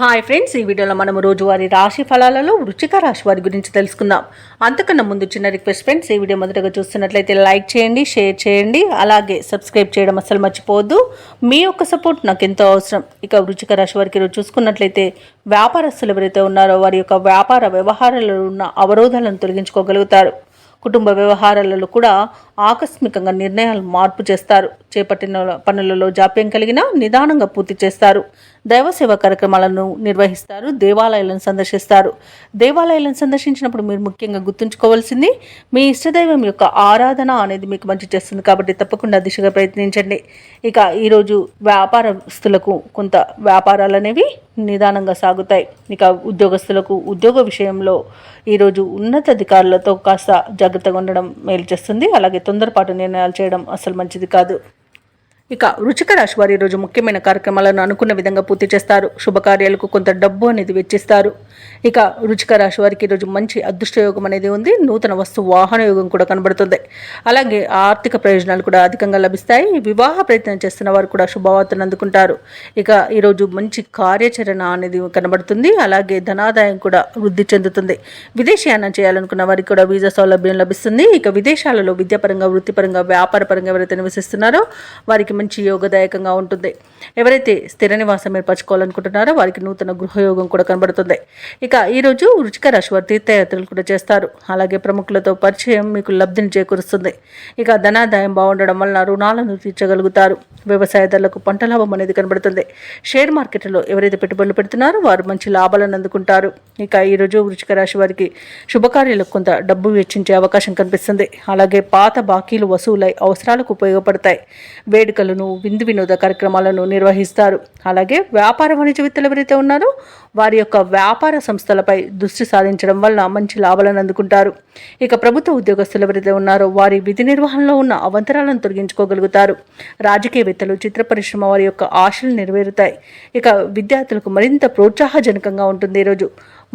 Hi friends, ఈ వీడియోలో మనము రోజువారీ రాశి ఫలాలలో వృశ్చిక రాశి వారి గురించి తెలుసుకుందాం. అంతకన్నా ముందు చిన్న రిక్వెస్ట్ ఫ్రెండ్స్, ఈ వీడియో మొదటగా చూస్తున్నట్లయితే లైక్ చేయండి, షేర్ చేయండి, అలాగే సబ్స్క్రైబ్ చేయడం అస్సలు మర్చిపోవద్దు. మీ యొక్క సపోర్ట్ నాకు ఎంతో అవసరం. ఇక వృశ్చిక రాశి వారికి ఈరోజు చూసుకున్నట్లయితే వ్యాపారస్తులు ఎవరైతే ఉన్నారో వారి యొక్క వ్యాపార వ్యవహారాలలో ఉన్న అవరోధాలను తొలగించుకోగలుగుతారు. కుటుంబ వ్యవహారాలలో కూడా ఆకస్మికంగా నిర్ణయాలు మార్పు చేస్తారు. చేపట్టిన పనులలో జాప్యం కలిగినా నిదానంగా పూర్తి చేస్తారు. దైవ సేవా కార్యక్రమాలను నిర్వహిస్తారు. దేవాలయాలను సందర్శిస్తారు. దేవాలయాలను సందర్శించినప్పుడు మీరు ముఖ్యంగా గుర్తుంచుకోవాల్సింది మీ ఇష్టదైవం యొక్క ఆరాధన అనేది మీకు మంచి చేస్తుంది, కాబట్టి తప్పకుండా దిశగా ప్రయత్నించండి. ఇక ఈరోజు వ్యాపారస్తులకు కొంత వ్యాపారాలు అనేవి నిదానంగా సాగుతాయి. ఇక ఉద్యోగస్తులకు ఉద్యోగ విషయంలో ఈరోజు ఉన్నతాధికారులతో కాస్త జాగ్రత్తగా ఉండడం మేలు చేస్తుంది. అలాగే తొందరపాటు నిర్ణయాలు చేయడం అసలు మంచిది కాదు. ఇక వృశ్చిక రాశి వారు ఈరోజు ముఖ్యమైన కార్యక్రమాలను అనుకున్న విధంగా పూర్తి చేస్తారు. శుభకార్యాలకు కొంత డబ్బు అనేది వెచ్చిస్తారు. ఇక వృశ్చిక రాశి వారికి ఈరోజు మంచి అదృష్ట యోగం అనేది ఉంది. నూతన వస్తు వాహన యోగం కూడా కనబడుతుంది. అలాగే ఆర్థిక ప్రయోజనాలు కూడా అధికంగా లభిస్తాయి. వివాహ ప్రయత్నం చేస్తున్న వారు కూడా శుభవార్తను అందుకుంటారు. ఇక ఈరోజు మంచి కార్యాచరణ అనేది కనబడుతుంది. అలాగే ధనాదాయం కూడా వృద్ధి చెందుతుంది. విదేశీయానం చేయాలనుకున్న వారికి కూడా వీసా సౌలభ్యం లభిస్తుంది. ఇక విదేశాలలో విద్యాపరంగా, వృత్తిపరంగా, వ్యాపారపరంగా ఎవరైతే నివసిస్తున్నారో వారికి మంచి యోగదాయకంగా ఉంటుంది. ఎవరైతే స్థిర నివాసం ఏర్పరచుకోవాలనుకుంటున్నారో వారికి నూతన గృహయోగం కూడా కనబడుతుంది. ఇక ఈరోజు వృశ్చిక రాశి వారు తీర్థయాత్రలు కూడా చేస్తారు. అలాగే ప్రముఖులతో పరిచయం మీకు లబ్ధిని చేకూరుస్తుంది. ఇక ధనాదాయం బాగుండడం వలన రుణాలను తీర్చగలుగుతారు. వ్యవసాయదారులకు పంట లాభం అనేది కనబడుతుంది. షేర్ మార్కెట్లో ఎవరైతే పెట్టుబడులు పెడుతున్నారో వారు మంచి లాభాలను అందుకుంటారు. ఇక ఈరోజు వృశ్చిక రాశి వారికి శుభకార్యాలకు కొంత డబ్బు వెచ్చించే అవకాశం కనిపిస్తుంది. అలాగే పాత బాకీలు వసూలై అవసరాలకు ఉపయోగపడతాయి. వేడుకలను, విందు వినోద కార్యక్రమాలను నిర్వహిస్తారు. అలాగే వ్యాపార వాణిజ్యవేత్తలు ఎవరైతే ఉన్నారో వారి యొక్క వ్యాపార సంస్థలపై దృష్టి సాధించడం వల్ల మంచి లాభాలను అందుకుంటారు. ఇక ప్రభుత్వ ఉద్యోగస్తులు ఎవరైతే ఉన్నారో వారి విధి నిర్వహణలో ఉన్న అవంతరాలను తొలగించుకోగలుగుతారు. రాజకీయవేత్తలు, చిత్ర పరిశ్రమ వారి యొక్క ఆశలు నెరవేరుతాయి. ఇక విద్యార్థులకు మరింత ప్రోత్సాహజనకంగా ఉంటుంది. ఈరోజు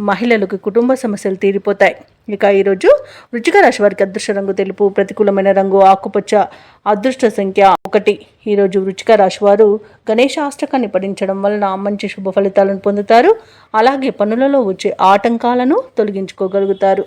మహిళలకు కుటుంబ సమస్యలు తీరిపోతాయి. ఇక ఈరోజు వృశ్చిక రాశి వారికి అదృష్ట రంగు తెలుపు, ప్రతికూలమైన రంగు ఆకుపచ్చ, అదృష్ట సంఖ్య 1. ఈరోజు వృశ్చిక రాశి వారు గణేశాష్టకాన్ని పఠించడం వలన మంచి శుభ ఫలితాలను పొందుతారు. అలాగే పనులలో వచ్చే ఆటంకాలను తొలగించుకోగలుగుతారు.